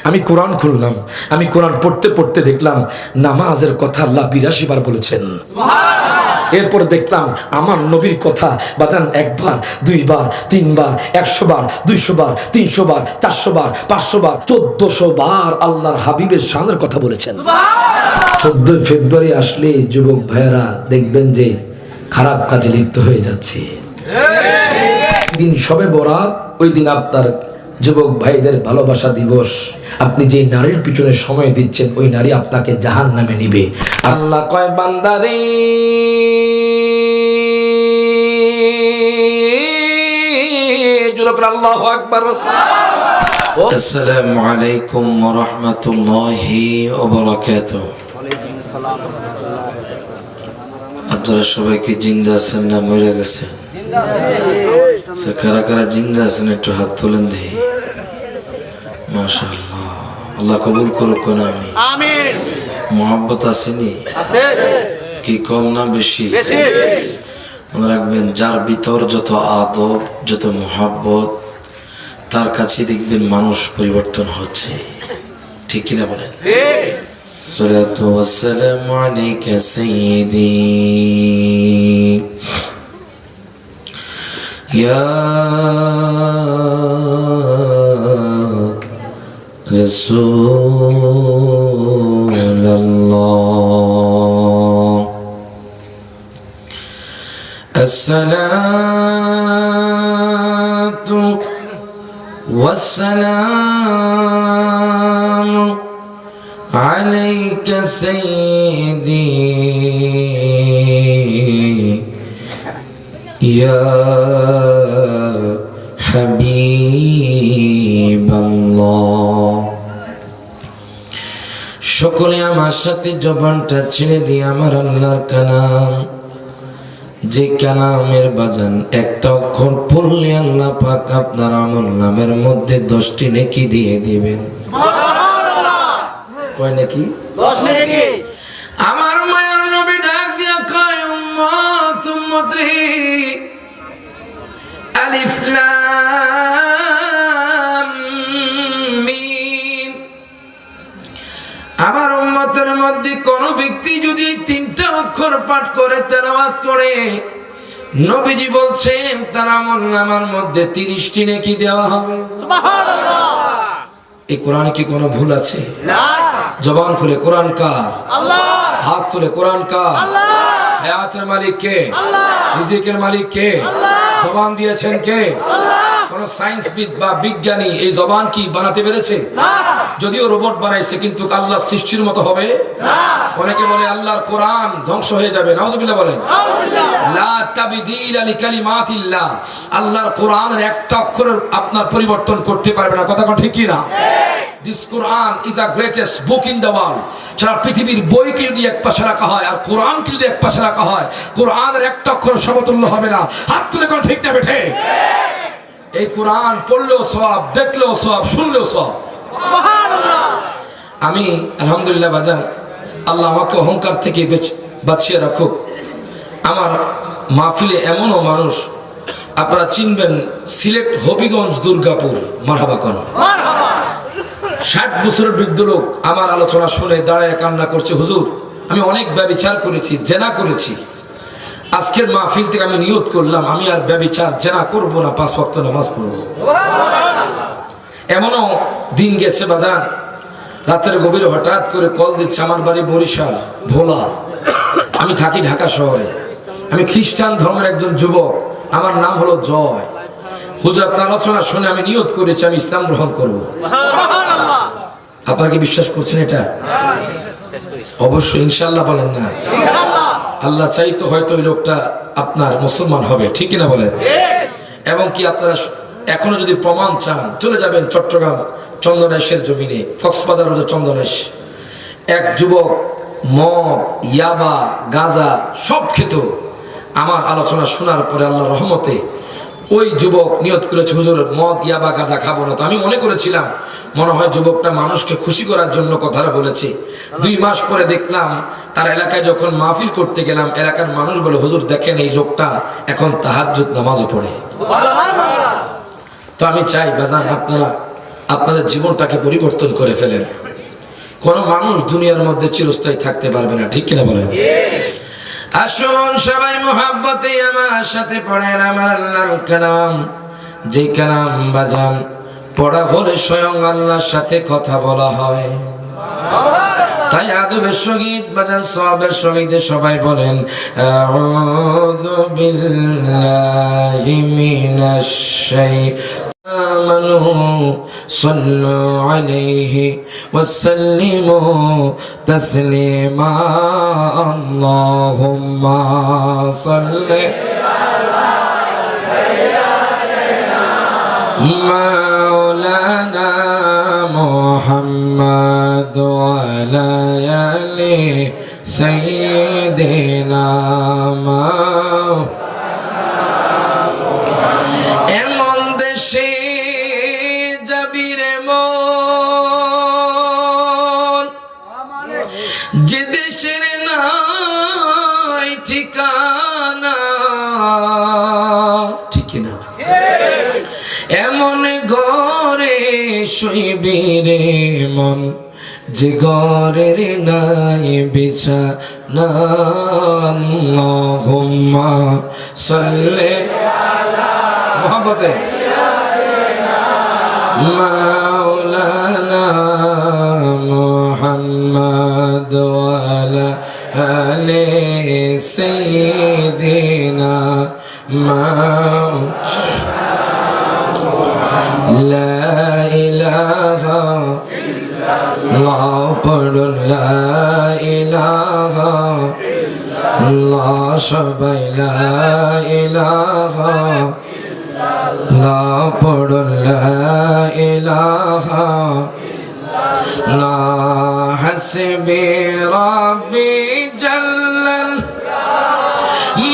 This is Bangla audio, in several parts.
আমি কোরআন খুললাম, আমি কোরআন পড়তে পড়তে দেখলাম নামাজের কথা আল্লাহ 82 বার বলেছেন। এরপর দেখলাম আমার নবীর কথা বাজান একবার, দুইবার, তিনবার, 100 বার, 200 বার, 300 বার, 400 বার, 500 বার, 1400 বার আল্লাহর হাবিবের শানের কথা বলেছেন। 14 ফেব্রুয়ারি আসলে যুবক ভাইয়েরা দেখবেন যে খারাপ কাজে লিপ্ত হয়ে যাচ্ছে। দিন শবে বরাত, ওই দিন আপনার যুবক ভাইদের ভালোবাসা দিবস। আপনি যে নারীর পিছনে সময় দিচ্ছেন ওই নারী আপনাকে জাহান্নামে নিবে। আল্লাহ কয় বান্দারে আল্লাহু আকবার। আসসালামু আলাইকুম ওয়া রাহমাতুল্লাহি ওয়া বারাকাতুহু। আপনারা সবাই কি জিন্দা আছেন না মরে গেছেন? কারা কারা জিন্দা আছেন একটু হাত তোলেন দেখি। মাশাআল্লাহ, আল্লাহ কবুল করুক। আমিন। মোহাব্বত আসেনি? কি কম না বেশি? মনে রাখবেন, যার ভিতর যত আদব, যত মোহাব্বত, তার কাছে দেখবেন মানুষ পরিবর্তন হচ্ছে। ঠিক কিনা বলেন? সালাতু ওয়াসসালামু আলাইকা সাইয়্যিদি ইয়া রাসূলুল্লাহ। আসসালাতু ওয়াসসালামু আলাইকা সাইয়্যিদি ইয়া হাবিবাল্লাহ। সকলে আমার সাথে জবানটা ছেড়ে দিয়ে আমার আল্লাহর কালাম, যে কালামের বাজান একটা অক্ষর পড়লে আল্লাহ পাক আপনার আমল নামের মধ্যে 10টি নেকি দিয়ে দিবেন। কয় নাকি? 10 নেকি। আমার মায়ের নবী ডাক দিয়া কয়, উম্মত উম্মত রে, আলিফ লাম মিম। আমার উম্মতের মধ্যে কোন ব্যক্তি যদি 3টা অক্ষর পাঠ করে, তেলাওয়াত করে, নবীজি বলছেন তার আমল নামার মধ্যে 30টি নেকি দেওয়া হবে। সুবহানাল্লাহ। এই কোরআনে কি কোনো ভুল আছে? না। জবান খুলে কোরআন কার? আল্লাহ। হাত তুলে কোরআন কার? আল্লাহ। হায়াতের মালিক কে? আল্লাহ। রিজিকের মালিক কে? আল্লাহ। জবান দিয়েছেন কে? আল্লাহ। কোন সায়েন্সবিদ বা বিজ্ঞানী এই জবান কি বানাতে পেরেছে? না। যদিও রোবট বানাইছে, কিন্তু আল্লাহ সৃষ্টির মতো হবে না। অনেকে বলে আল্লাহর কোরআন ধ্বংস হয়ে যাবে। নাউজুবিল্লাহ বলেন। নাউজুবিল্লাহ। লা তাবদীলা লিকালিমাতিল্লাহ। আল্লাহর কোরআনের একটা অক্ষর আপনার পরিবর্তন করতে পারবে না। কথা ঠিক কি না? This Quran is the greatest book in the world. সারা পৃথিবীর বইকে যদি এক পাশে রাখা হয় আর কোরআনকে যদি এক পাশে রাখা হয়, কোরআনের একটা অক্ষর সমতুল্য হবে না। হাত তুলে কোন ঠিক না বেঠে? এই কোরআন পড়লেও সওয়াব, দেখলেও সওয়াব, শুনলেও সওয়াব। সুবহানাল্লাহ। আমি আলহামদুলিল্লাহ বাজান, আল্লাহ আমাকে অহংকার থেকে বাঁচিয়ে রাখুক। আমার মাহফিলে এমনও মানুষ আপনারা চিনবেন, সিলেট হবিগঞ্জ দুর্গাপুর। মারহাবা কোন? মারহাবা। 60 বছরের বৃদ্ধ লোক আমার আলোচনা শুনে দাঁড়ায় কান্না করছে, হুজুর আমি অনেক ব্যভিচার করেছি, জেনা করেছি। আজকের মাহফিল থেকে আমি নিয়ত করলাম আমি আর ব্যভিচার জেনা করব না, 5 ওয়াক্ত নামাজ পড়ব। এমনও দিন গেছে বাজান, রাতের গভীরে হঠাৎ করে কল দিচ্ছে, আমার বাড়ি বরিশাল ভোলা, আমি থাকি ঢাকা শহরে, আমি খ্রিস্টান ধর্মের একজন যুবক, আমার নাম হলো জয়। হুজুর আপনার আলোচনা শুনে আমি নিয়ত করেছি আমি ইসলাম গ্রহণ করব। আপনারা কি বিশ্বাস করছেন এটা? অবশ্যই ইনশাআল্লাহ বলেন না? আল্লাহ চাইতো হয়তো ওই লোকটা আপনার মুসলমান হবে। ঠিক কিনা বলেন? এবং কি আপনারা এখনো যদি প্রমাণ চান, চলে যাবেন চট্টগ্রাম চন্দনেশের জমিনে, কক্সবাজার হলো চন্দনেশ। এক যুবক মদ, ইয়াবা, গাঁজা সব খেত। আমার আলোচনা শোনার পরে আল্লাহর রহমতে ওই যুবক নিয়ত করেছে, হুজুর মদ ইয়াবা গাঁজা খাবো না। তো আমি মনে করেছিলাম মনে হয় যুবকটা মানুষকে খুশি করার জন্য কথাটা বলেছে। 2 মাস পরে দেখলাম তার এলাকায় যখন মাহফিল করতে গেলাম, এলাকার মানুষ বলে, হুজুর দেখেন এই লোকটা এখন তাহাজ্জুদ নামাজও পড়ে। তো আমি চাই বাজান আপনারা আপনাদের জীবনটাকে পরিবর্তন করে ফেলেন। কোন মানুষ দুনিয়ার মধ্যে চিরস্থায়ী থাকতে পারবে না, ঠিক কিনা বলেন? আসুন সবাই মোহাব্বতে আমার সাথে পড়েন আমার আল্লাহর কালাম। যে কালাম বাজান পড়া হলে স্বয়ং আল্লাহর সাথে কথা বলা হয়। তাই আদবের সঙ্গীত বাজান সওয়াবের সঙ্গীত সবাই বলেন আউযু বিল্লাহি মিনাশ শাইতানির সাল্লু আলাইহি ওয়াসাল্লিমু তাসলিমা আল্লাহুম্মা সাল্লি মাওলানা মুহাম্মদ ওয়া আলা আলি সাইয়্যিদিনা এমন দেশে যাবি রে মন যে দেশের নাই ঠিকানা, ঠিক না? এমন ঘরে শুইবি রে মন যে ঘরের নাই বিছানা। আল্লাহুম্মা সাল্লি আলা মুহাম্মাদে মাওলানা মুহাম্মদ ওয়া আলা আলি সাইয়্যিদিনা লা ইলাহা ইল্লাল্লাহ পড়ুন লা ইলাহা ইল্লাল্লাহ সবাই লা ইলাহা ইল্লাল্লাহ পড়ুন লা ইলাহা ইল্লাল্লাহ হাসবি রাব্বি জাল্লাল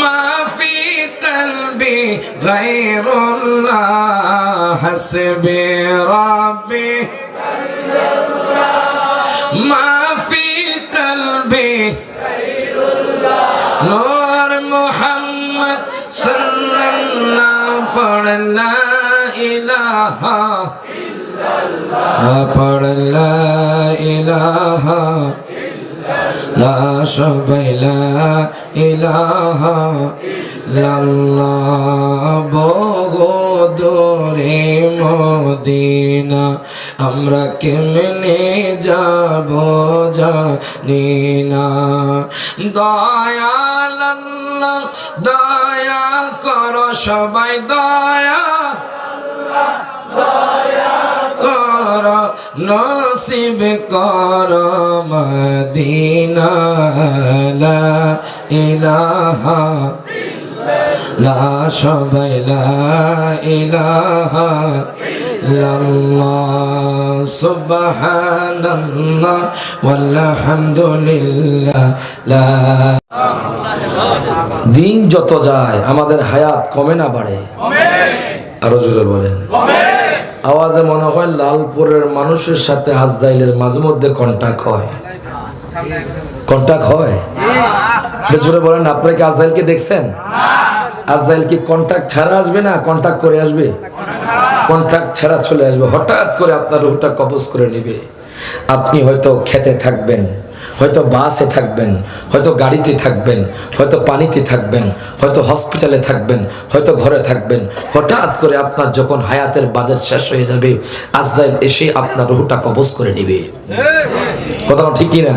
মা ফি কলবি গায়রুল্লাহ হাসবি রাব্বি মা ফি কলবি গায়রুল্লাহ নূর মুহাম্মদ সাল্লাল্লাহু পড় লা ইলাহা ইল্লাল্লাহ পড় লা ইলাহা লা সবাই লা ইলাহা ইল্লাল্লাহ বগদরে মদিনা আমরা কেমনে যাব জানি না। দয়াল আল্লাহ দয়া করো সবাই দয়া কর নসিব কর মদিনা লা ইলাহা লা সবাই লা ইলাহা ইল্লাল্লাহ সুবহানাল্লাহ ওয়ালহামদুলিল্লাহ লা। দিন যত যায় আমাদের হায়াত কমে না বাড়ে? আরো জোরে বলেন। আওয়াজে মনে হয় লালপুরের মানুষের সাথে আজরাইলের মাঝে মধ্যে কন্টাক্ট হয়। কন্টাক্ট হয়? জোরে বলেন। আপনারা কি আজরাইলকে দেখছেন? আজরাইল কি কন্টাক্ট ছাড়া আসবে না কন্টাক্ট করে আসবে? কন্টাক্ট ছাড়া চলে আসবে। হঠাৎ করে আপনার রূহটা কবজ করে নেবে। আপনি হয়তো খেতে থাকবেন, হয়তো বাসে থাকবেন, হয়তো গাড়িতে থাকবেন, হয়তো পানিতে থাকবেন, হয়তো হসপিটালে থাকবেন, হয়তো ঘরে থাকবেন। হঠাৎ করে আপনার যখন হায়াতের বাজার শেষ হয়ে যাবে, আজরাইল এসে আপনার রূহটা কবজ করে নেবে। কথা ঠিক কি না?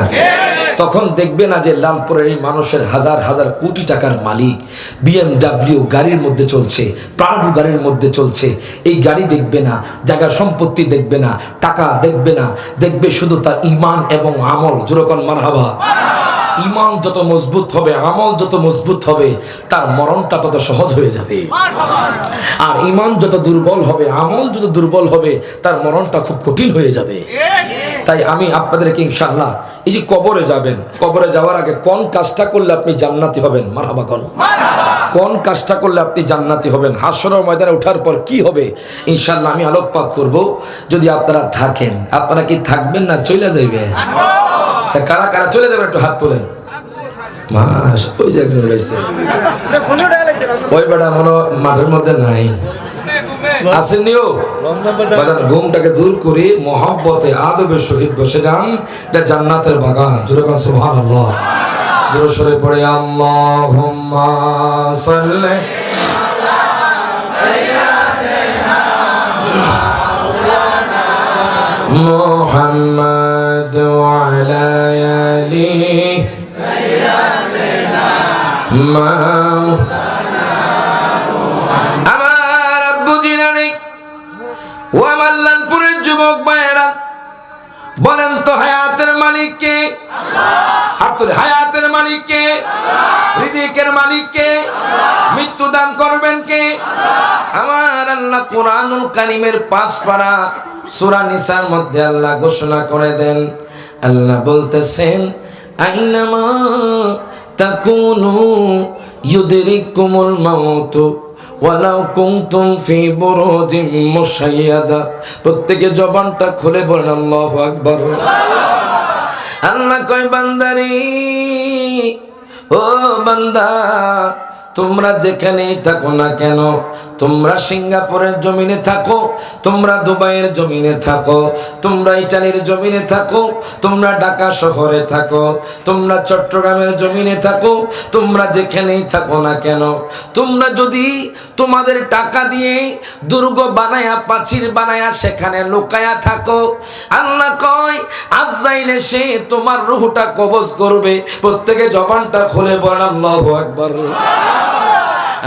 তখন দেখবে না যে লালপুরের এই মানুষের হাজার হাজার কোটি টাকার মালিক, BMW গাড়ির মধ্যে চলছে, প্রাডু গাড়ির মধ্যে চলছে। এই গাড়ি দেখবে না, জায়গা সম্পত্তি দেখবে না, টাকা দেখবে না, দেখবে শুধু তার ঈমান এবং আমল। যেরকম মারহাবা। ঈমান যত মজবুত হবে, আমল যত মজবুত হবে, তার মরণটা তত সহজ হয়ে যাবে। আর ঈমান যত দুর্বল হবে, আমল যত দুর্বল হবে, তার মরণটা খুব কঠিন হয়ে যাবে। তাই আমি আপনাদেরকে ইনশাআল্লাহ এই যে কবরে যাবেন, কবরে যাওয়ার আগে কোন কাজটা করলে আপনি জান্নাতি হবেন? মারহাবা কোন? কোন কাজটা করলে আপনি জান্নাতি হবেন? হাশরের ময়দানে ওঠার পর কি হবে ইনশাআল্লাহ আমি আলোকপাত করব। যদি আপনারা থাকেন, আপনারা কি থাকবেন না চলে যাইবেন? আচ্ছা, কারা কারা চলে যাবেন একটু হাত তোলেন। মাস ওই যে একজন রয়েছে, ওই বেটা মনে মাঠের মধ্যে নাই, আসেননিও বাজান ঘুমটাকে দূর করে মহব্বতে আদবের সহিত বসে যান, এটা জান্নাতের বাগান। জোরে বলেন সুবহানাল্লাহ। জোরে সরে পড়ে আল্লাহুম্মা সাল্লি মুহাম্মাদ ওয়া আলা আলিহি সাইয়্যিদিনা মাওলানা আমার আব্বু জিলানী ও আমার লালপুরের যুবক ভাইয়েরা, বলেন তো হায়াতের মালিক কে? আল্লাহ। হায়াতের মালিক কে? আল্লাহ। রিজিকের মালিক কে? আল্লাহ। মৃত্যু দান করবেন কে? আল্লাহ। আমার আল্লাহ কোরআনুল কারীমের 5 পারা সূরা নিসার মধ্যে আল্লাহ ঘোষণা করে দেন, আল্লাহ বলতেছেন আইনামা তাকুনু ইউদরিকুমুল মাউত ওয়ালাউ কুনতুম ফি বুরুজিম মুশাইয়াদা। প্রত্যেকে জবানটা খুলে বলেন আল্লাহু আকবার। আল্লাহ কয় বান্দারে, ও বান্দা, তোমরা যেখানেই থাকো না কেন, তোমরা সিঙ্গাপুরের জমিনে থাকো, তোমরা দুবাইয়ের জমিনে থাকো, তোমরা ইটালির জমিনে থাকো, তোমরা ঢাকা শহরে থাকো, তোমরা চট্টগ্রামের জমিনে থাকো, তোমরা যেখানেই থাকো না কেন, তোমরা যদি তোমাদের টাকা দিয়ে দুর্গ বানায়া প্রাচীর বানায়া সেখানে লুকায়া থাকো, আল্লাহ কয় আজরাইল এসে তোমার রূহটা কবজ করবে। প্রত্যেকে জবানটা খুলে বলেন আল্লাহু আকবার।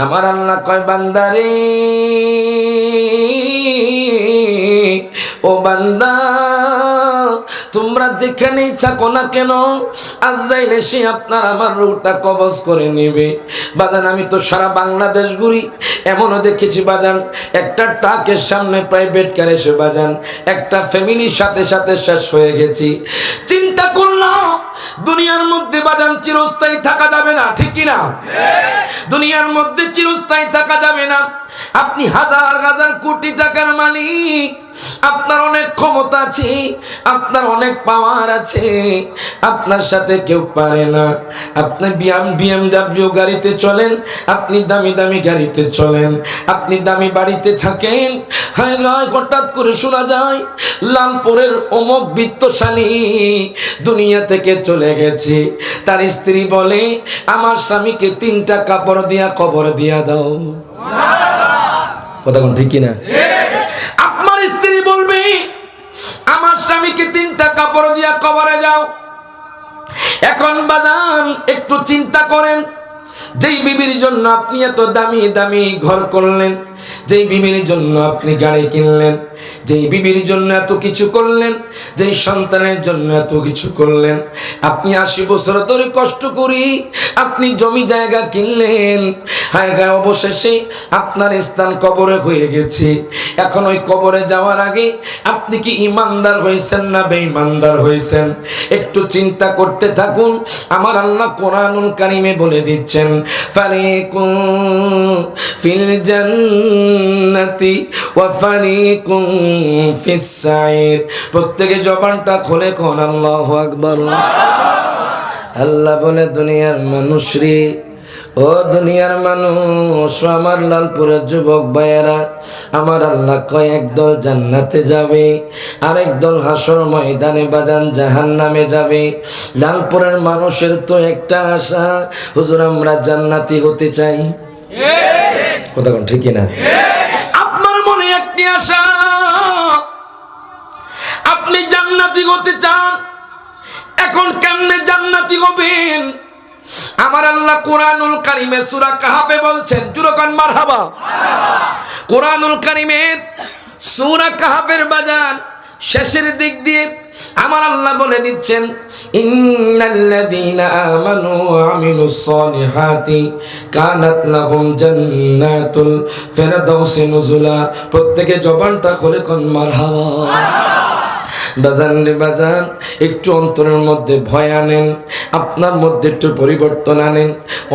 আমার আল্লাহ কয় বান্দারে, ও বান্দা, তোমরা যেখানেই থাকো না কেন, আজরাইল এসে আপনার আমার রূহটা কবজ করে নেবে। বাজান আমি তো সারা বাংলাদেশ ঘুরি, এমনও দেখেছি বাজান একটা ট্রাকের সামনে প্রাইভেট কার এসে বাজান একটা ফ্যামিলির সাথে সাথে শেষ হয়ে গেছি। চিন্তা করলাম দুনিয়ার মধ্যে বাজান চিরস্থায়ী থাকা যাবে না, ঠিক কি না? দুনিয়ার মধ্যে চিরস্থায়ী থাকা যাবে না। আপনি হাজার হাজার কোটি টাকার মালিক, আপনার অনেক ক্ষমতা আছে, আপনার অনেক পাওয়ার আছে, আপনার সাথে কেউ পারে না। আপনি BMW গাড়িতে চলেন, আপনি দামি দামি গাড়িতে চলেন, আপনি দামি বাড়িতে থাকেন। হায় হঠাৎ করে শোনা যায় লালপুরের অমুক বিত্তশালী দুনিয়া থেকে চলে গেছে। তার স্ত্রী বলে আমার স্বামীকে 3টা কাপড় দিয়া কবর দিয়া দাও। কথা কোন ঠিক কিনা? আপনার স্ত্রী বলবে আমার স্বামীকে 3টা কাপড় দিয়া কবরে যাও। এখন বাজান একটু চিন্তা করেন, যেই বিবির জন্য আপনি এত দামি দামি ঘর করলেন, যেই বিবির জন্য আপনি গাড়ি কিনলেন, যেই বিবির জন্য এত কিছু করলেন, যেই সন্তানের জন্য এত কিছু করলেন, আপনি 80 বছর ধরে কষ্ট করি আপনি জমি জায়গা কিনলেন, হায় গায়ে অবশেষে আপনার স্থান কবরে হয়ে গেছে। এখন ওই কবরে যাওয়ার আগে আপনি কি ইমানদার হয়েছেন না বেঈমানদার হয়েছেন? একটু চিন্তা করতে থাকুন। আমার আল্লাহ কোরআনুল কারীমে বলে দিচ্ছেন ফারিকুন ফিল জান্নাতি ওয়া ফারিকুন ফিস সাইর। প্রত্যেকে জবানটা খুলে কোন আল্লাহু আকবার। আল্লাহ বলে দুনিয়ার মানুষ রে, ও দুনিয়ার মানুষ, আমার লালপুরের যুবক ভাইয়েরা, আমার আল্লাহ কয় একদল জান্নাতে যাবে, আরেক দল হাসর ময়দানে বাজান জাহান্নামে যাবে। লালপুরের মানুষের তো একটা আশা, হুজুর আমরা জান্নাতি হতে চাই। কথা কোন ঠিক না? আপনার মনে একটি আশা, আপনি জান্নাতি হতে চান। এখন কেমনে জান্নাতি হবেন? আমার আল্লাহ কোরআনুল কারীমে সূরা কাহাফে বলছেন, জুরকান মারহাবা। কোরআনুল কারীমের সূরা কাহাফের বাজান শেষের দিক দিয়ে আমার আল্লাহ বলে দিচ্ছেন ইন্নাল্লাযীনা আমানু ওয়া আমিলুস সালিহাতি কানাত লাহুম জান্নাতুল ফিরদাউসি নুজুলা। প্রত্যেকে জবানটা খুলে কোন মারহাবা। বাজান রে বাজান, একটু অন্তরের মধ্যে ভয় আনেন, আপনার মধ্যে একটু পরিবর্তন আনেন।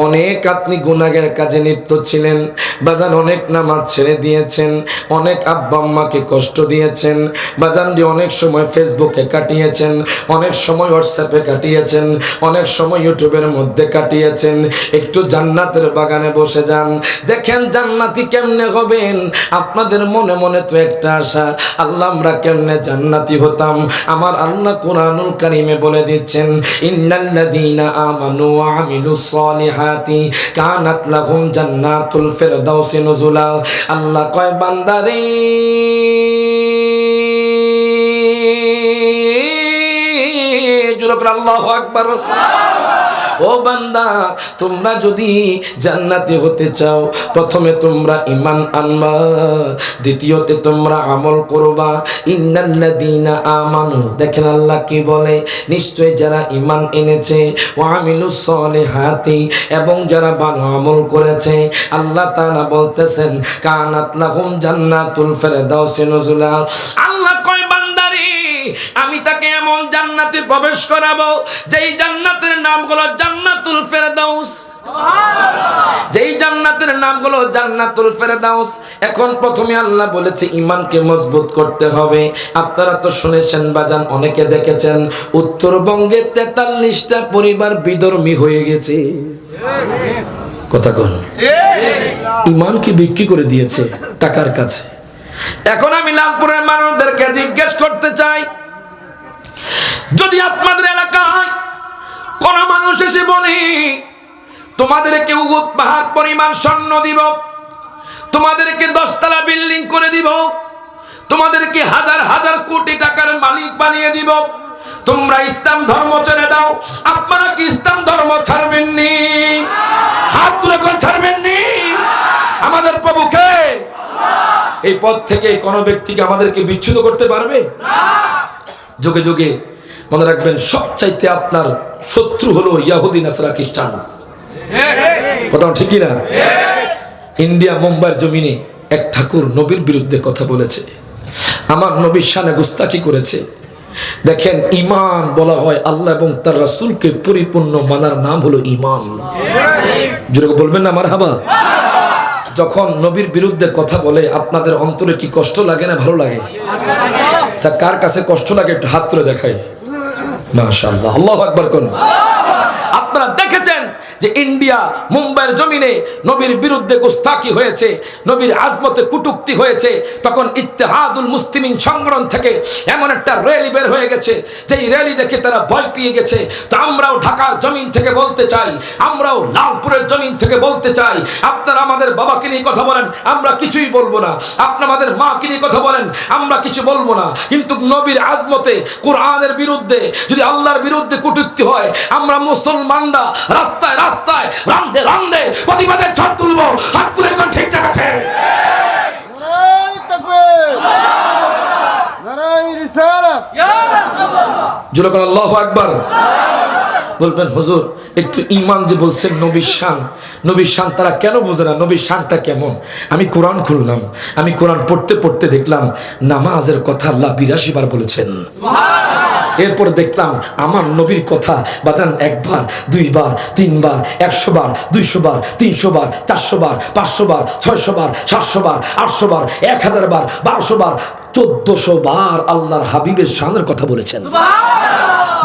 অনেক আপনি গুনাহের কাজে লিপ্ত ছিলেন বাজান, অনেক নামাজ ছেড়ে দিয়েছেন, অনেক আব্বা আম্মাকে কষ্ট দিয়েছেন বাজান রে, অনেক সময় ফেসবুকে কাটিয়েছেন, অনেক সময় হোয়াটসঅ্যাপে কাটিয়েছেন, অনেক সময় ইউটিউবের মধ্যে কাটিয়েছেন। একটু জান্নাতের বাগানে বসে যান, দেখেন জান্নাতি কেমনে হবেন। আপনাদের মনে মনে তো একটা আশা, আল্লাহ আমরা কেমনে জান্নাতি হতাম। আমার আল্লাহ কোরআনুল কারীমে বলে দিচ্ছেন, ইন্নাল্লাযীনা আমানু ওয়া আমিলুস সলিহাতি কানাত লাহুম জান্নাতুল ফিরদাউসি নুজুলা। আল্লাহ কয় বান্দারে, আল্লাহু আকবার, ও বান্দা, তোমরা যদি জান্নাতি হতে চাও, প্রথমে তোমরা ঈমান আনবা, দ্বিতীয়তে তোমরা আমল করবা। ইন্নাল্লাযীনা আমানু, দেখেন আল্লাহ কি বলে, নিশ্চয় যারা ঈমান এনেছে, ওয়া আমিলুস সলিহাতি, এবং যারা ভালো আমল করেছে, আল্লাহ তাআলা বলতেছেন কানাত লাহুম জান্নাতুল ফিরদাউসি নুজুলা। আল্লাহ কয় বান্দারে, আমি তাকে এমন জান্নাতে প্রবেশ করাবো যেই জান্নাতের নাম হলো জান্নাতুল ফেরদাউস। যেই জান্নাতের নাম হলো জান্নাতুল ফেরদাউস। এখন প্রথমে আল্লাহ বলেছে ঈমানকে মজবুত করতে হবে। আপনারা তো শুনেছেন বাজান, অনেকে দেখেছেন উত্তরবঙ্গে 43টা পরিবার বিধর্মী হয়ে গেছে। কথা কোন? ঈমানকে বিক্রি করে দিয়েছে টাকার কাছে। এখন আমি লালপুরের মানুষদেরকে জিজ্ঞেস করতে চাই, যদি আপনাদের এলাকায় কোন মানুষ এসে বলে তোমাদেরকে উহুদ পাহাড় পরিমাণ স্বর্ণ দিব, তোমাদেরকে 10 তলা বিল্ডিং করে দিব, তোমাদেরকে হাজার হাজার কোটি টাকার মালিক বানিয়ে দিব, তোমরা ইসলাম ধর্ম ছেড়ে দাও, আপনারা কি ইসলাম ধর্ম ছাড়বেননি? হাত তুলে কোন ছাড়বেননি? আমাদের প্রভুকে, এই পথ থেকে কোন ব্যক্তিকে আমাদেরকে বিচ্যুত করতে পারবে? যুগে যুগে মনে রাখবেন, সবচাইতে আপনার শত্রু হলো ইহুদি, নাসরা, খ্রিস্টান। কথা ঠিকই না? ইন্ডিয়া মুম্বাইয়ের জমিনে এক ঠাকুর নবীর বিরুদ্ধে কথা বলেছে, আমার নবীর শানে গুস্তাখি করেছে। দেখেন, ঈমান বলা হয় আল্লাহ এবং তার রাসূলকে পরিপূর্ণ মানার নাম হলো ঈমান। জোরে বলবেন না মারহাবা? যখন নবীর বিরুদ্ধে কথা বলে আপনাদের অন্তরে কি কষ্ট লাগে না ভালো লাগে? স্যার, কার কাছে কষ্ট লাগে একটু হাত তুলে দেখাই। মাশাআল্লাহ, আল্লাহু আকবার কোন। আপনারা দেখেছেন যে ইন্ডিয়া মুম্বাইয়ের জমিনে নবীর বিরুদ্ধে গুস্তাখি হয়েছে, নবীর আজমতে কটূক্তি হয়েছে, তখন ইত্তেহাদুল মুসলিমিন সংগঠন থেকে এমন একটা র্যালি বের হয়ে গেছে, যেই র্যালি দেখে তারা ভয় পেয়ে গেছে। তো আমরাও ঢাকার জমিন থেকে বলতে চাই, আমরাও লালপুরের জমিন থেকে বলতে চাই, আপনারা আমাদের বাবাকে নিয়ে কথা বলেন, আমরা কিছুই বলবো না। আপনারা আমাদের মাকে নিয়ে কথা বলেন, আমরা কিছু বলবো না। কিন্তু নবীর আজমতে, কোরআনের বিরুদ্ধে, যদি আল্লাহর বিরুদ্ধে কটূক্তি হয়, আমরা মুসলমানরা রাস্তায় রাস্তায় রান্দে রান্দে প্রতিবাদের ঝড় তুলবো। হাত তুলে কোন ঠিক আছে? নারায়ে তাকবীর, নারায়ে রিসালাত, জোরে কোন আল্লাহু আকবার। বলবেন হুজুর, একটু ঈমান যে বলছেন নবীর শান, নবীর শান তারা কেন বোঝে না? নবীর শানটা কেমন? আমি কোরআন খুললাম, আমি কোরআন পড়তে পড়তে দেখলাম নামাজের কথা আল্লাহ 82 বার বলেছেন। এরপর দেখলাম আমার নবীর কথা বাজান 1 বার, 2 বার, 3 বার, 100 বার, 200 বার, 300 বার, 400 বার, 500 বার, 600 বার, 700 বার, 800 বার, 1000 বার, 1200 বার, 1400 বার আল্লাহর হাবিবের শানের কথা বলেছেন।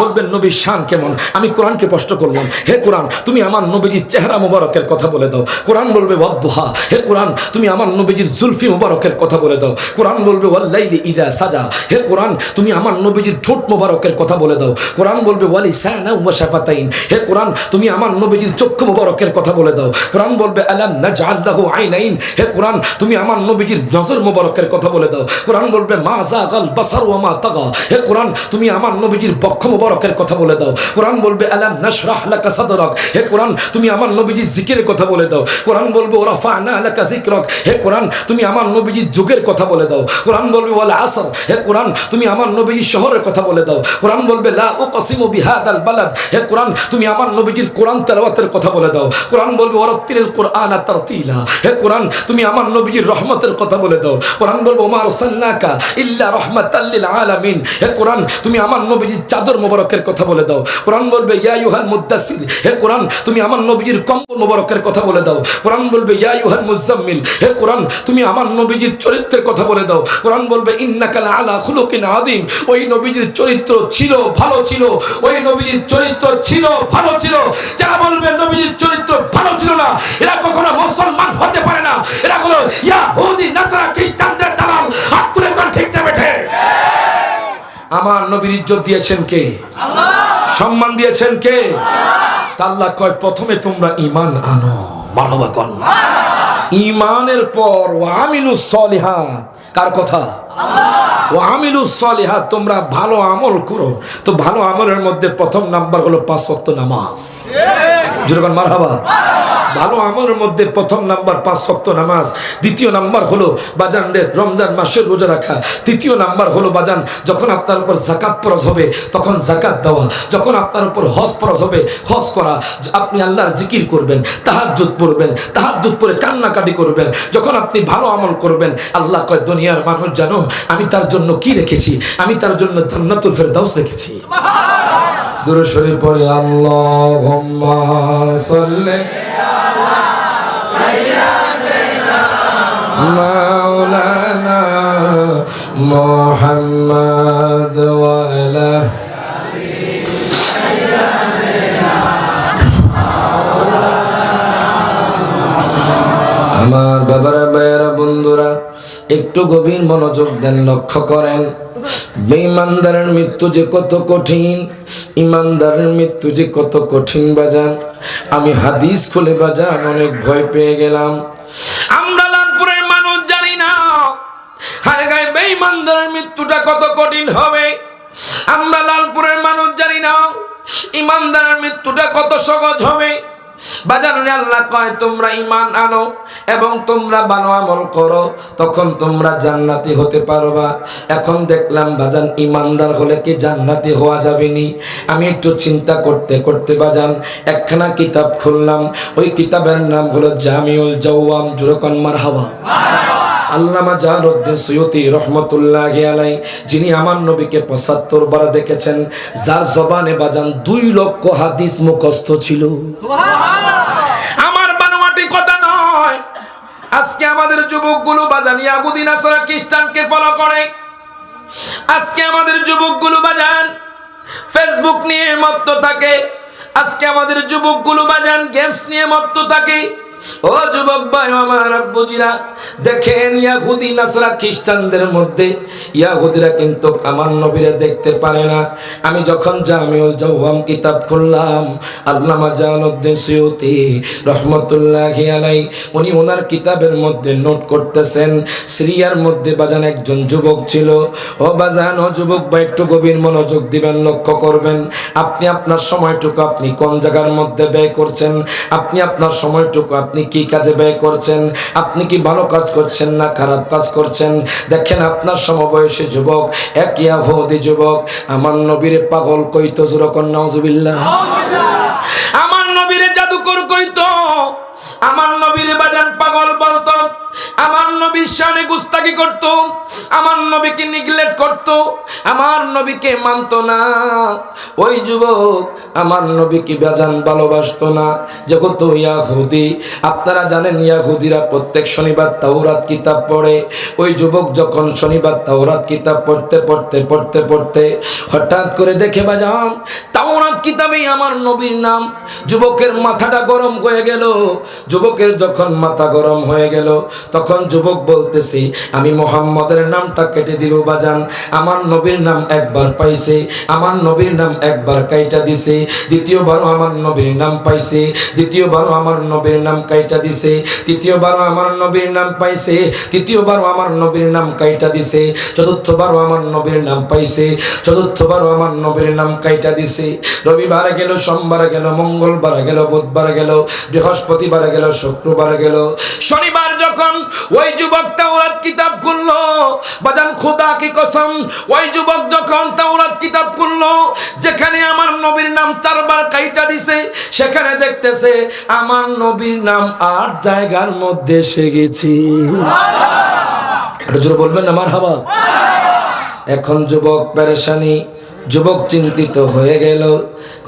বলবেন নবীর শান কেমন? আমি কোরআনকে প্রশ্ন করলাম, হে কোরআন, তুমি আমার নবীজির চেহারা মুবারকের কথা বলে দাও। কোরআন বলবে ওয়াদ্দুহা। হে কোরআন, তুমি আমার নবীজির জুলফি মুবারকের কথা বলে দাও। কোরআন বলবে ওয়াল্লাইলি ইযা সাজা। হে কোরআন, তুমি আমার নবীজির ঠোঁট মুবারকের কথা বলে দাও। কোরআন বলবে ওয়ালিসানা ওয়া শাফাতাইন। হে কোরআন, তুমি আমার নবীজির চক্ষু মুবারকের কথা বলে দাও। কোরআন বলবে আলাম নাজআল লাহু আইনাইন। হে কোরআন, তুমি আমার নবীজির নজর মুবারকের কথা বলে দাও। কোরআন বলবে মা যাগাল বাসার ওয়া মা তাগা। হে কোরআন, তুমি আমার নবীজির বক্ষ মুবারক মোবারকের কথা বলে দাও। কোরআন বলবে আলাম নাশরাহ লাকা সাদরাক, হে কোরআন তুমি আমার নবীজির জিকিরের কথা বলে দাও। কোরআন বলবে ওয়া রাফা'না লাকা যিকরাক, হে কোরআন তুমি আমার নবীজির যুগের কথা বলে দাও। কোরআন বলবে ওয়াল আসর, হে কোরআন তুমি আমার নবীজির শহরের কথা বলে দাও। কোরআন বলবে লা উকসিমু বিহাদাল বালাদ, হে কোরআন তুমি আমার নবীজির কোরআন তেলাওয়াতের কথা বলে দাও। কোরআন বলবে ওয়ারাত্তিলিল কুরআনা তারতিলা, হে কোরআন তুমি আমার নবীজির রহমতের কথা বলে দাও। কোরআন বলবে ওমা আরসালনাকা ইল্লা রাহমাতাল লিল আলামিন, হে কোরআন তুমি আমার নবীজির চাদর মোবারকের কথা বলে দাও। কোরআন বলবে ইয়া আইয়ুহাল মুদ্দাসসির, হে কোরআন তুমি আমার নবীজির কম্বল মোবারকের কথা বলে দাও। কোরআন বলবে ইয়া আইয়ুহাল মুজাম্মিল, হে কোরআন তুমি আমার নবীজির চরিত্রের কথা বলে দাও। কোরআন বলবে ইন্নাকা লাআলা খুলুকিন আযীম, ওই নবীজির চরিত্র ছিল ভালো ছিল, ওই নবীজির চরিত্র ছিল ভালো ছিল। যারা বলবে নবীজির চরিত্র ভালো ছিল না, এরা কখনো মুসলমান হতে পারে না। এরা হলো ইহুদি নাসারা খ্রিস্টানদের দালাল। হাত তুলে কোন ঠিক না বেঠে? আমার নবীর ইজ্জত দিয়েছেন কে? আল্লাহ। সম্মান দিয়েছেন কে? আল্লাহ। আল্লাহ কয় প্রথমে তোমরা ঈমান আনো। মারহাবা কোন? ঈমানের পর ওয়া আমিলুস সলিহাত, কার কথা? আল্লাহ। ওয়া আমিলুস সলিহাত, তোমরা ভালো আমল করো। তো ভালো আমলের মধ্যে প্রথম নাম্বার হলো 5 ওয়াক্ত নামাজ। যেরকম মারহাবা। ভালো আমলের মধ্যে প্রথম নাম্বার 5 ওয়াক্ত নামাজ। দ্বিতীয় নাম্বার হলো বাজানদের রমজান মাসের রোজা রাখা। তৃতীয় নাম্বার হলো বাজান যখন আপনার উপর যাকাত ফরজ হবে তখন যাকাত দেওয়া। যখন আপনার উপর হজ ফরজ হবে হজ করা। আপনি আল্লাহর জিকির করবেন, তাহাজ্জুদ পড়বেন, তাহাজ্জুদ পড়ে কান্নাকাটি করবেন। যখন আপনি ভালো আমল করবেন আল্লাহ কয় দুনিয়ার মানুষ জানো আমি তার জন্য কি রেখেছি, আমি তার জন্য জান্নাতুল ফেরদাউস রেখেছি। সুবহানাল্লাহ। দুরূদ শরীফ পড়ে আল্লাহুম্মা সাল্লি মাওলানা মুহাম্মদ ওয়া আলা আমার বাবারা ভাইয়েরা বন্ধুরা একটু গভীর মনোযোগ দেন, লক্ষ্য করেন বেঈমানদারের মৃত্যু যে কত কঠিন, ইমানদারের মৃত্যু যে কত কঠিন বাজান। আমি হাদিস খুলে বাজান অনেক ভয় পেয়ে গেলাম। আমরা লালপুরের মানুষ জানি না হায় গায়ে বেঈমানদারের মৃত্যুটা কত কঠিন হবে। আমরা লালপুরের মানুষ জানি না ইমানদারের মৃত্যুটা কত সহজ হবে। বাজারে আল্লাহ কয় তোমরা ঈমান আনো এবং তোমরা ভালো আমল করো, তখন তোমরা জান্নাতি হতে পারবা। এখন দেখলাম বাজান ঈমানদার হলে কি জান্নাতি হওয়া যাবে নি? আমি একটু চিন্তা করতে করতে বাজান একখানা কিতাব খুললাম। ওই কিতাবের নাম হলো জামিউল জাওয়াম। জুরকান মারহাবা। আল্লামা জালালউদ্দিন সুয়ুতী রহমতুল্লাহি আলাইহি, যিনি আমার নবীকে ৭৫ বার দেখেছেন, যার জবানে বাজান 2 লক্ষ হাদিস মুখস্থ ছিল। সুবহানাল্লাহ। আমার বানোয়াটি কথা নয়। আজকে আমাদের যুবকগুলো বাজান ইহুদি নাসারা খ্রিস্টানকে ফলো করে। আজকে আমাদের যুবকগুলো বাজান ফেসবুক নিয়ে মত্ত থাকে। আজকে আমাদের যুবকগুলো বাজান গেমস নিয়ে মত্ত থাকে। ও যুবক ভাই আমার আব্বুজিরা দেখেন ইহুদি নাসারা খ্রিস্টানদের মধ্যে ইহুদিরা কিন্তু আমার নবীরে দেখতে পারে না। আমি যখন জামিউল জাওয়াম কিতাব খুললাম, আল্লামা জালালউদ্দিন সুয়ুতী রহমতুল্লাহি আলাইহি উনি ওনার কিতাবের মধ্যে নোট করতেছেন। সিরিয়ার মধ্যে বাজান একজন যুবক ছিল। ও বাজান ও যুবক ভাই একটু গভীর মনোযোগ দিবেন, লক্ষ্য করবেন আপনি আপনার সময়টুকু আপনি কোন জায়গার মধ্যে ব্যয় করছেন, আপনি আপনার সময়টুকু আপনি কি কাজে ব্যয় করছেন, আপনি কি ভালো কাজ করছেন না খারাপ কাজ করছেন। দেখেন আপনার সমবয়সী যুবক এক ইহুদি যুবক আমার নবীরে পাগল কইতো। যুরকন নাউজুবিল্লাহ। আমার নবীরে জাদুকর কইতো, আমার নবীরে বাজান পাগল বলতো, আমার নবীর শানে গুস্তাখি করত, আমার নবীকে নিগলেক্ট করত, আমার নবীকে মানত না। ওই যুবক আমার নবীকে বাজান ভালোবাসতো না। যেহেতু ইহুদি, আপনারা জানেন ইহুদিরা প্রত্যেক শনিবার তাওরাত কিতাব পড়ে। ওই যুবক যখন শনিবার তাওরাত কিতাব পড়তে হঠাৎ করে দেখে বাজান তাওরাত কিতাবেই আমার নবীর নাম। যুবকের মাথাটা গরম হয়ে গেল। যুবকের যখন মাথা গরম হয়ে গেল, তখন যুবক বলতেছি, আমি মুহাম্মদের নামটা কেটে দিব বাজান। আমার নবীর নাম একবার পাইছে, আমার নবীর নাম একবার কাইটা দিছে, দ্বিতীয়বারও আমার নবীর নাম পাইছে, দ্বিতীয়বারও আমার নবীর নাম কাইটা দিছে, তৃতীয়বারও আমার নবীর নাম পাইছে, তৃতীয়বারও আমার নবীর নাম কাইটা দিছে, চতুর্থবারও আমার নবীর নাম পাইছে, চতুর্থবারও আমার নবীর নাম কাইটা দিছে। রবিবার গেল, সোমবার গেল, মঙ্গলবার গেল, বুধবার গেল, বৃহস্পতিবার গেল, শুক্রবার গেল, শনিবার যখন ওই যুবক তাওরাত কিতাব খুললো, বাজান খোদা কি কসম, ওই যুবক যখন তাওরাত কিতাব খুললো, যেখানে আমার নবীর নাম 4 বার কাইটা দিছে, সেখানে দেখতেছে আমার নবীর নাম 8 জায়গার মধ্যে এসে গেছে। এটা জোরে বলবেন না মারহাবা। এখন যুবক পেরেশানি, যুবক চিন্তিত হয়ে গেল,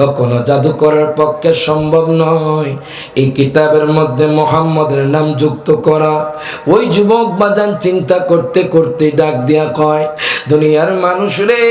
কখনো জাদু করার পক্ষে সম্ভব নয় এই কিতাবের মধ্যে মুহাম্মদের নাম যুক্ত করা। ওই যুবক বাজান চিন্তা করতে করতে ডাক দিয়া কয়, দুনিয়ার মানুষ রে,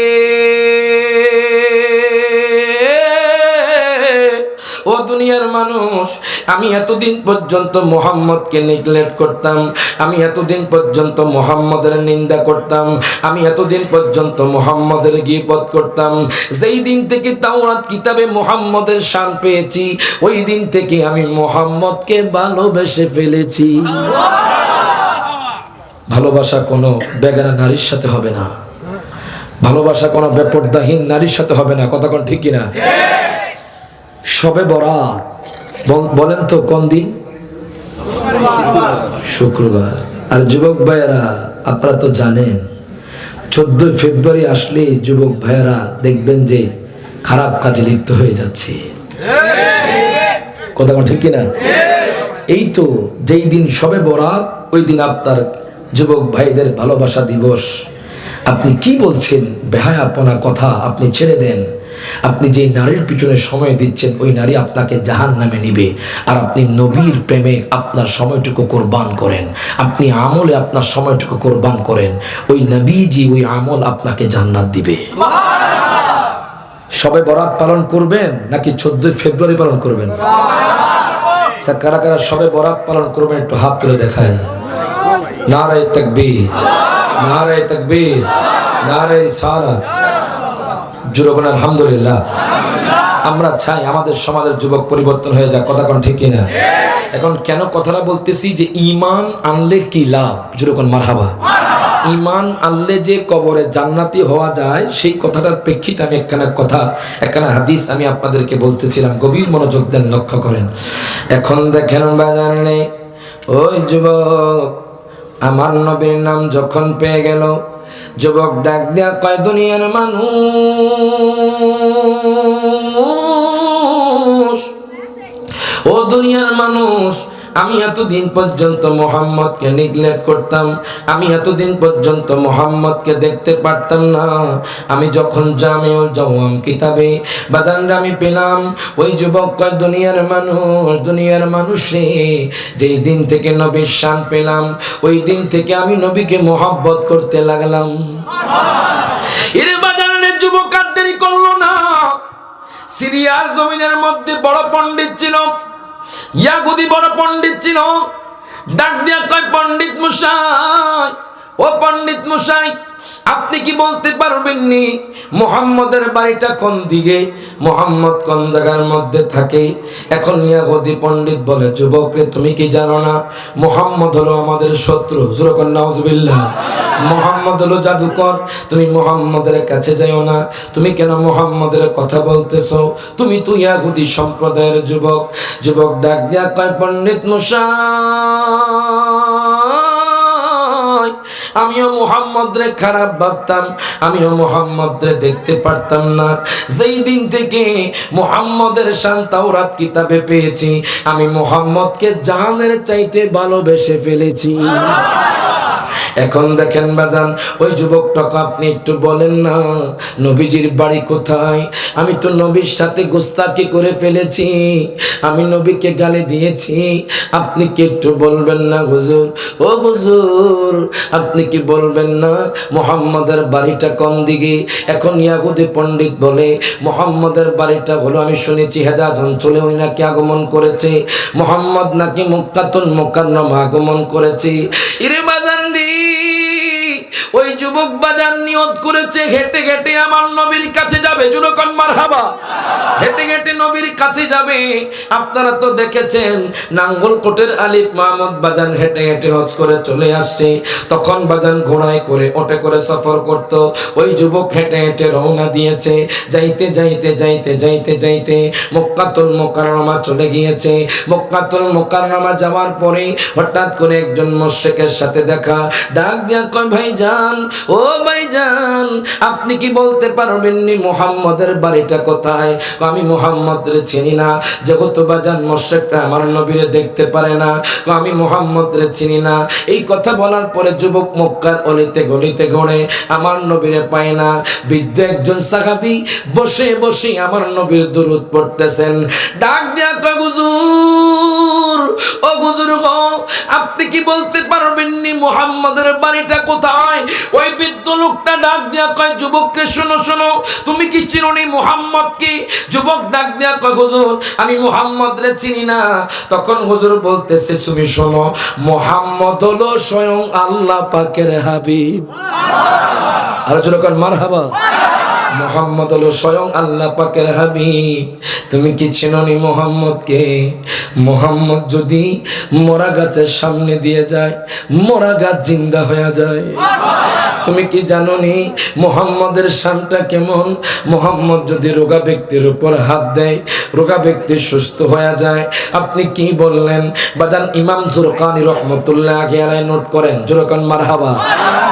ও দুনিয়ার মানুষ, আমি এতদিন পর্যন্ত মুহাম্মদকে নেগলেক্ট করতাম, আমি এতদিন পর্যন্ত মুহাম্মদের নিন্দা করতাম, আমি এতদিন পর্যন্ত মুহাম্মদের গীবত করতাম। যেই দিন থেকে তাওরাত কিতাবে মুহাম্মদের শান পেয়েছি, ওই দিন থেকে আমি মুহাম্মদকে ভালোবেসে ফেলেছি। ভালোবাসা কোনো বেগানা নারীর সাথে হবে না, ভালোবাসা কোনো বেপরদাহীন নারীর সাথে হবে না। কথা কোন ঠিক কিনা? শবে বরাত বলেন তো কোন দিন? শুক্রবার। আর যুবক ভাইয়েরা, আপনারা তো জানেন 14 ফেব্রুয়ারি আসলে যুবক ভাইয়েরা দেখবেন যে খারাপ কাজে লিপ্ত হয়ে যাচ্ছে। কথা ঠিক কিনা? এই তো যেই দিন শবে বরাত, ওই দিন আপনার যুবক ভাইদের ভালোবাসা দিবস। আপনি কি বলছেন? বেহায়াপনা কথা আপনি ছেড়ে দেন। আপনি যে নারীর পিছনে সময় দিচ্ছেন, ওই নারী আপনাকে জাহান্নামে নিবে। আর আপনি নবীর প্রেমে আপনার সময়টুকু কোরবান করেন, আপনি আমলে আপনার সময়টুকু কোরবান করেন, ওই নবীজি ওই আমল আপনাকে জান্নাত দিবে। শবে বরাত পালন করবেন নাকি 14 ফেব্রুয়ারি পালন করবেন? কারা কারা শবে বরাত পালন করবেন একটু হাত তুলে দেখায়। নারে তাকবীর, নারে তাকবীর, নারে রিসালাত। জোরে বলেন আলহামদুলিল্লাহ। আমরা চাই আমাদের সমাজের যুবক পরিবর্তন হয়ে যাক। কথা কোন ঠিক কিনা? এখন কেন কথাটা বলতেছি যে ঈমান আনলে কি লাভ? জোরে কোন মারহাবা। ঈমান আনলে যে কবরে জান্নাতি হওয়া যায়, সেই কথাটার প্রেক্ষিতে আমি একখানা হাদিস আমি আপনাদেরকে বলতেছিলাম। গভীর মনোযোগ দেন, লক্ষ্য করেন। এখন দেখেন বাজানে, ওই যুবক আমার নবীর নাম যখন পেয়ে গেল, যুবক ডাক দিয়া কয়, দুনিয়ার মানুষ, ও দুনিয়ার মানুষ, আমি এতদিন পর্যন্ত মুহাম্মদকে নেগলেক্ট করতাম, আমি এতদিন পর্যন্ত মুহাম্মদকে দেখতে পারতাম না। আমি যখন জামিউল জাওয়াম কিতাবে বাজানরা আমি পেলাম, ওই যুবক কয়, দুনিয়ার মানুষ, দুনিয়ার মানুষে, যেই দিন থেকে নবীর শান পেলাম, ওই দিন থেকে আমি নবীকে মোহাব্বত করতে লাগলাম। এর বাজানের যুবক আর দেরি করলো না। সিরিয়ার জমিনের মধ্যে বড় পণ্ডিত ছিল, ইয়াহুদি বড় পণ্ডিত ছিল। ডাক দিয়া কয়, পণ্ডিত মশাই, ও পণ্ডিত মশাই, আপনি কি বলতে পারবেন নি মুহাম্মদের বাড়িটা কোন দিকে, মুহাম্মদ কোন জায়গার মধ্যে থাকে? এখন ইয়াহুদি পণ্ডিত বলে, যুবক রে, তুমি কি জানো না মুহাম্মদ হলো আমাদের শত্রু? জোরে কোন নাউজুবিল্লাহ। মুহাম্মদ হলো জাদুকর, তুমি মুহাম্মদের কাছে যাও না। তুমি কেন মুহাম্মদের কথা বলতেছো? তুমি তো ইয়াহুদি সম্প্রদায়ের যুবক। যুবক ডাক দিয়া কয়, পণ্ডিত মশাই, আমিও মুহাম্মদরে খারাপ ভাবতাম, আমিও মুহাম্মদরে দেখতে পারতাম না। যেই দিন থেকে মুহাম্মদের শান তাওরাত কিতাবে পেয়েছি, আমি মুহাম্মদকে জানের চাইতে ভালোবেসে ফেলেছি। এখন দেখেন বাজান, ওই যুবকটাকে আপনি একটু বলেন না নবীজির বাড়ি কোথায়? আমি তো নবীর সাথে গোস্তাকি করে ফেলেছি, আমি নবীকে গালি দিয়েছি, আপনি কি একটু বলবেন না হুজুর? ও হুজুর, আপনি কি বলবেন না মুহাম্মাদের বাড়িটা কোন দিকে? এখন ইয়াহুদি পণ্ডিত বলে মুহাম্মাদের বাড়িটা হলো, আমি শুনেছি হেজাজ অঞ্চলে ওই নাকি আগমন করেছে, মুহাম্মদ নাকি মক্কাতুল মুকাররমা আগমন করেছে। ইরে বাজান রে, ওই যুবক বাজান নিয়ত করেছে হেঁটে হেঁটে আমার নবীর কাছে যাবে। যুবকন মারহাবা, হেঁটে হেঁটে নবীর কাছে যাবে। আপনারা তো দেখেছেন নাঙ্গলকোটের আলিফ মাহমুদ বাজান হেঁটে হেঁটে হজ করে চলে আসছে, তখন বাজান ঘোড়ায় করে ওটে করে সফর করত। ওই যুবক হেঁটে হেঁটে রওনা দিয়েছে, যাইতে যাইতে যাইতে যাইতে যাইতে মক্কাতুল মুকাররমা চলে গিয়েছে। মক্কাতুল মুকাররমা যাওয়ার পরে হঠাৎ করে একজন মুশরিকের সাথে দেখা, ডাক দিয়া কয় ভাইজান, ও ভাইজান, আপনি কি বলতে পারবেন নি মুহাম্মাদের বাড়িটা কোথায়? আমি মুহাম্মদের চিনি না। যেহেতু বাজান মুশরিকরা আমার নবীরে দেখতে পারে না, আমি মুহাম্মদের চিনি না। এই কথা বলার পরে যুবক মক্কার অলিতে গলিতে ঘুরে আমার নবীরে পায় না। বৃদ্ধ একজন সাহাবী বসে বসে আমার নবীর দুরূদ পড়তেছেন। ডাক দিয়া কয় হুজুর, ও হুজুর গো, আপনি কি বলতে পারবেন নি মুহাম্মাদের বাড়িটা কোথায়? ওই বৃদ্ধ লোকটা ডাক দিয়া কয় যুবককে, শোনো শোনো, তুমি কি চিনো নি মুহাম্মদকে? যুবক ডাক দিয়া কয় হুজুর, আমি মুহাম্মদরে চিনি না। তখন হুজুর বলতেছে, তুমি শোনো, মুহাম্মদ হলো স্বয়ং আল্লাহ পাকের হাবিব। আর যখন মারহাবা, মুহাম্মদ হলো স্বয়ং আল্লাহ পাকের হাবিব। তুমি কি চিনো নি মুহাম্মদকে? মুহাম্মদ যদি মরা গাছের সামনে দিয়ে যায়, মরা গাছ জিন্দা হয়ে যায়। তুমি কি জানো নি মুহাম্মদের শানটা কেমন? মুহাম্মদ যদি রোগা ব্যক্তির উপর হাত দেয়, রোগা ব্যক্তি সুস্থ হয়ে যায়। আপনি কি বললেন বাজান? ইমাম জুরকানি রহমতুল্লাহি আলাইহি নোট করেন, জুরকান মারহাবা।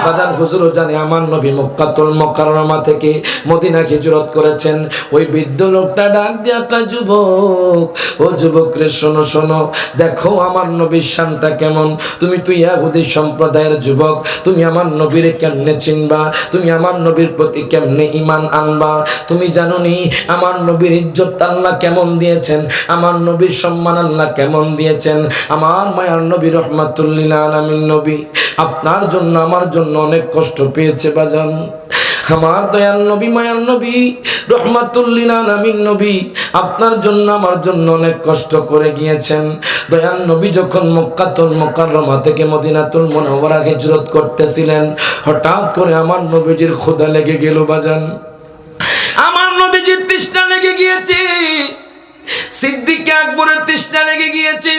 বাজান হুজুরও জানে আমার নবী মক্কাতুল মুকাররমা থেকে মদিনা হিজরত করেছেন। ওই বৃদ্ধ লোকটা ডাক দিয়া কয় যুবক, ও যুবক রে, শোনো শোনো, দেখো আমার নবীর শানটা কেমন। তুমি তো ইহুদি সম্প্রদায়ের যুবক, তুমি আমার নবীরে কেমনে চিনবা? তুমি আমার নবীর প্রতি কেমনে ঈমান আনবা? তুমি জানো নি আমার নবীর ইজ্জত আল্লাহ কেমন দিয়েছেন, আমার নবীর সম্মান আল্লাহ কেমন দিয়েছেন? আমার মায়ার নবী রহমাতুল লিল আলামিন নবী আপনার জন্য আমার জন্য অনেক কষ্ট পেয়েছে বাজান। আমার দয়াল নবী, মায়ার নবী রহমাতুল লিল আলামিন নবী আপনার জন্য আমার জন্য অনেক কষ্ট করে গিয়েছেন। দয়াল নবী যখন মক্কাতুল মুকাররমা থেকে মদিনাতুল মুনাওয়ারা হিজরত করতেছিলেন, হঠাৎ করে আমার নবীজির ক্ষুধা লেগে গেল বাজান। আমার নবীজির তৃষ্ণা লেগে গিয়েছে, সিদ্দিক আকবরের তৃষ্ণা লেগে গিয়েছে,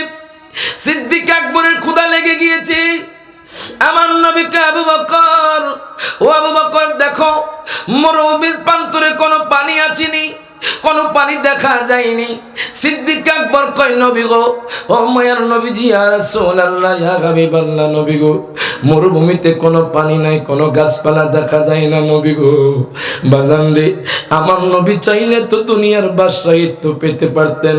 সিদ্দিক আকবরের ক্ষুধা লেগে গিয়েছে। আমার নবীকে আবু বকর, ও আবু বকর, দেখো মরুভূমির প্রান্তরে কোনো পানি আসেনি, কোনো পানি দেখা যায়নি। সিদ্দিক আকবর কয় নবী গো, ও মায়ার নবীজি, ইয়া রাসূলুল্লাহ, ইয়া হাবিবাল্লাহ, নবী গো, মরুভূমিতে কোনো পানি নাই, কোনো গাছপালা দেখা যায় না নবী গো। বাজান রে, আমার নবী চাইলে তো দুনিয়ার বাদশাহিত্ব পেতে পারতেন,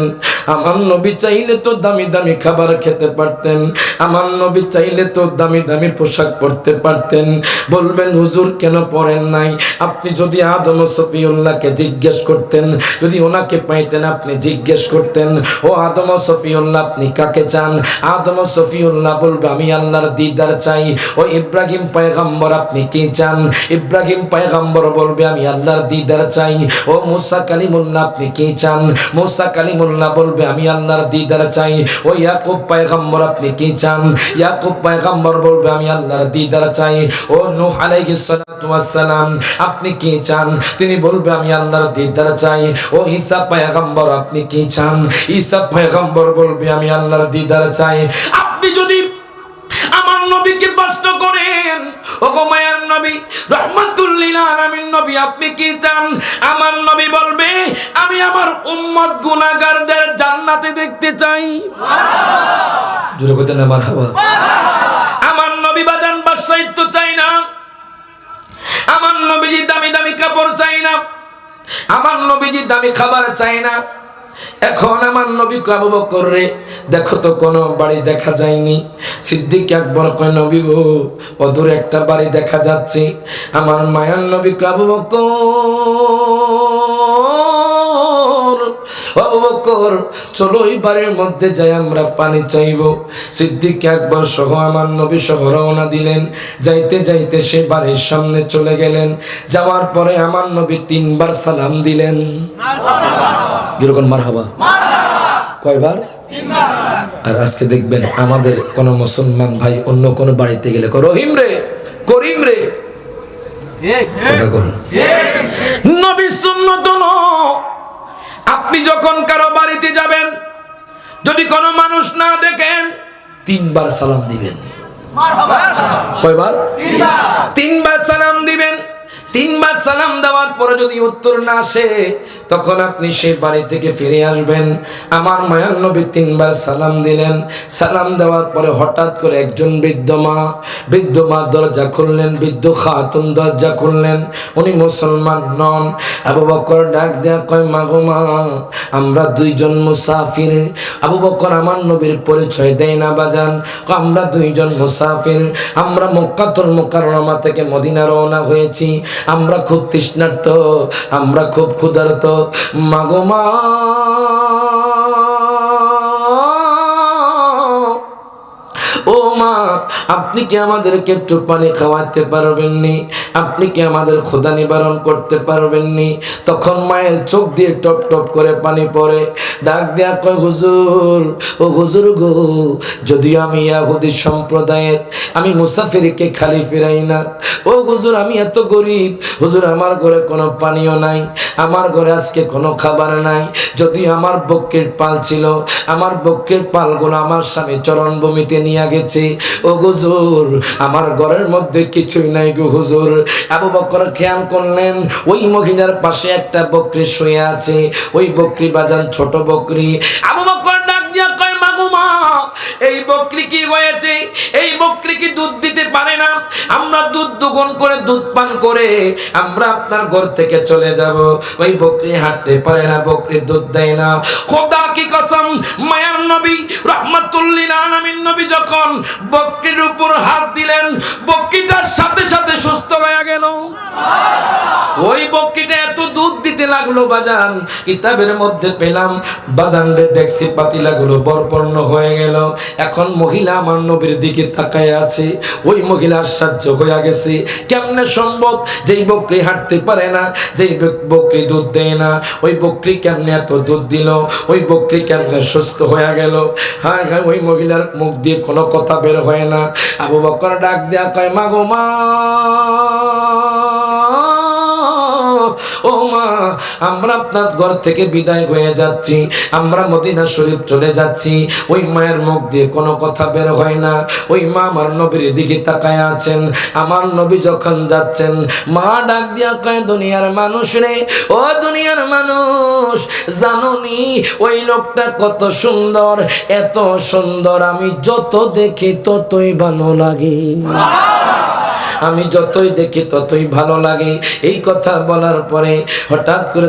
আমার নবী চাইলে তো দামি দামি খাবার খেতে পারতেন, আমার নবী চাইলে তো দামি দামি পোশাক পরতে পারতেন। বলবেন হুজুর কেন পরেন নাই? আপনি যদি আদম ও সফিউল্লাহকে জিজ্ঞেস করতেন, যদি ওনাকে পাইতেন, আপনি জিজ্ঞেস করতেন, ও আদম ও সফিউল্লাহ আপনি কাকে চান? আদম ও সফিউল্লাহ বলবে আমি আল্লাহর দিদার চাই। ও ইব্রাহিম পয়গম্বর আপনি কি চান? ইব্রাহিম পয়গম্বর বলবে আমি আল্লাহর দিদার চাই। ও মুসা কালিমুল্লাহ আপনি কি চান? মুসা কালিমুল্লাহ বলবে আমি আল্লাহর দিদার চাই। ও ইয়াকুব পয়গম্বর আপনি কি চান? ইয়াকুব পয়গম্বর বলবে আমি আল্লাহর দিদার চাই। ও নূহ আলাইহিস সালাতু ওয়াস সালাম আপনি কি চান? তিনি বলবে আমি আল্লাহর দিদার চাই। ও ঈসা পয়গম্বর আপনি কি চান? ঈসা পয়গম্বর বলবে আমি আল্লাহর দিদার চাই। আপনি যদি আমার নবীকে প্রশ্ন করেন, ও গো মায়ার নবী রহমাতুল লিল আলামিন নবী আপনি কি চান? আমার নবী বলবে আমি আমার উম্মত গুনাহগারদের জান্নাতে দেখতে চাই। সুবহানাল্লাহ, জোরে বলতে না মারহাবা। আমার নবী বাজান বাদশাহিত্ব চাই না, আমার নবীজি দামি দামি কাপড় চাই না, আমার নবীজি দামি খাবার চাই না, এখন আমার নবী আবু বকর রে, দেখো তো কোনো বাড়ি দেখা যায়নি। সিদ্দিক আকবর কয় নবী গো, অদূর একটা বাড়ি দেখা যাচ্ছে। আমার মায়ার নবী আবু বকর, আবু বকর চলো ওই বাড়ির মধ্যে যাই, আমরা পানি চাইব। সিদ্দিক আকবর সহ আমার নবী সহ রওনা দিলেন। যাইতে যাইতে সে বাড়ির সামনে চলে গেলেন। যাওয়ার পরে আমার নবী 3 বার সালাম দিলেন। যেরকম মারহাবা, কয়বার? আর আজকে দেখবেন আমাদের কোন মুসলমান ভাই অন্য কোন বাড়িতে গেলে রহিম রে, করিম রে, নবী সুন্নত হলো আপনি যখন কারো বাড়িতে যাবেন, যদি কোনো মানুষ না দেখেন 3 বার সালাম দিবেন। কয়বার? 3 বার সালাম দিবেন। 3 বার সালাম দেওয়ার পরে যদি উত্তর না আসে, তখন আপনি সেই বাড়ি থেকে ফিরে আসবেন। আমার মায়ার নবী 3 বার সালাম দিলেন। সালাম দেওয়ার পরে হঠাৎ করে একজন বৃদ্ধ মা দরজা খুললেন, বৃদ্ধ খাতুন দরজা খুললেন। উনি মুসলমান নন। আবু বকর ডাক দেয়া কয় মা গো মা, আমরা 2 জন মুসাফির। আবু বকর আমার নবীর পরিচয় দেয় না বাজান, আমরা 2 জন মুসাফির। আমরা মক্কাতুল মুকাররমা থেকে মদিনা রওনা হয়েছি। আমরা খুব তৃষ্ণার্ত, আমরা খুব ক্ষুধার্ত। মাগো মা, ও মা, আপনি কি আমাদেরকে একটু পানি খাওয়াতে পারবেননি? আপনি কি আমাদের ক্ষুধা নিবারণ করতে পারবেননি? তখন মায়ের চোখ দিয়ে টপ টপ করে পানি পড়ে। ডাক দেয়া কয় হুজুর, ও হুজুর গো, যদিও আমি ইহুদি সম্প্রদায়ের, আমি মুসাফিরকে খালি ফিরাই না। ও হুজুর, আমি এত গরিব হুজুর, আমার ঘরে কোনো পানিও নাই, আমার ঘরে আজকে কোনো খাবার নাই। যদিও আমার বকরির পাল ছিল, আমার বকরির পালগুলো আমার স্বামী চরণভূমিতে নিয়ে গেছে। ও হুজুর, আমার ঘরের মধ্যে কিছুই নাই গো হুজুর। আবু বকর খেয়াল করলেন ওই মহিলার পাশে একটা বকরি শুয়ে আছে। ওই বকরি বাজান ছোট বকরি। আবু বকর ডাক দিয়া কয় মা গো মা, এই বকরি কি হয়েছে? এই বকরি কি দুধ দিতে পারে না? আমরা দুধ দোহন করে, দুধ পান করে আমরা আপনার ঘর থেকে চলে যাব। ওই বকরি হাঁটতে পারে না, বকরি দুধ দেয় না। খোদা কি কসম, মায়ার নবী রাহমাতুল্লিল আলামিন নবী যখন বকরির উপর হাত দিলেন, বকরিটার সাথে সাথে সুস্থ হয়ে গেল। ওই বকরিটা এত দুধ দিতে লাগলো বাজান, কিতাবের মধ্যে পেলাম বাজানরে ডেক্সি পাতিলাগুলো বরপূর্ণ হয়ে গেল। এখন মহিলা আমার নবীর দিকে তাকায় আছে। ওই মহিলা আশ্চর্য হয়ে গেছে, কেমনে সম্ভব? যেই বকরি হাঁটতে পারে না, যেই বকরি দুধ দেয় না, ওই বকরি কেমনে এত দুধ দিল? ওই বকরি কেমনে সুস্থ হয়ে গেল? হ্যাঁ হ্যাঁ, ওই মহিলার মুখ দিয়ে কোনো কথা বের হয় না। আবু বকর ডাক দেয়া কয় মা গো মা, ও মা, আমরা আপনার ঘর থেকে বিদায় হয়ে যাচ্ছি, আমরা মদিনা শরীফ চলে যাচ্ছি। ওই মায়ের মুখ দিয়ে কোনো কথা বের হয় না। ওই মা আমার নবীর দিকে তাকায় আছেন। আমার নবী যখন যাচ্ছেন, মা ডাক দিয়া কয় দুনিয়ার মানুষ রে, ও দুনিয়ার মানুষ, জানোনি ওই লোকটা কত সুন্দর? এত সুন্দর আমি যত দেখি ততই ভালো লাগে, আমি যতই দেখি ততই ভালো লাগে। এই কথা বলার পরে হঠাৎ করে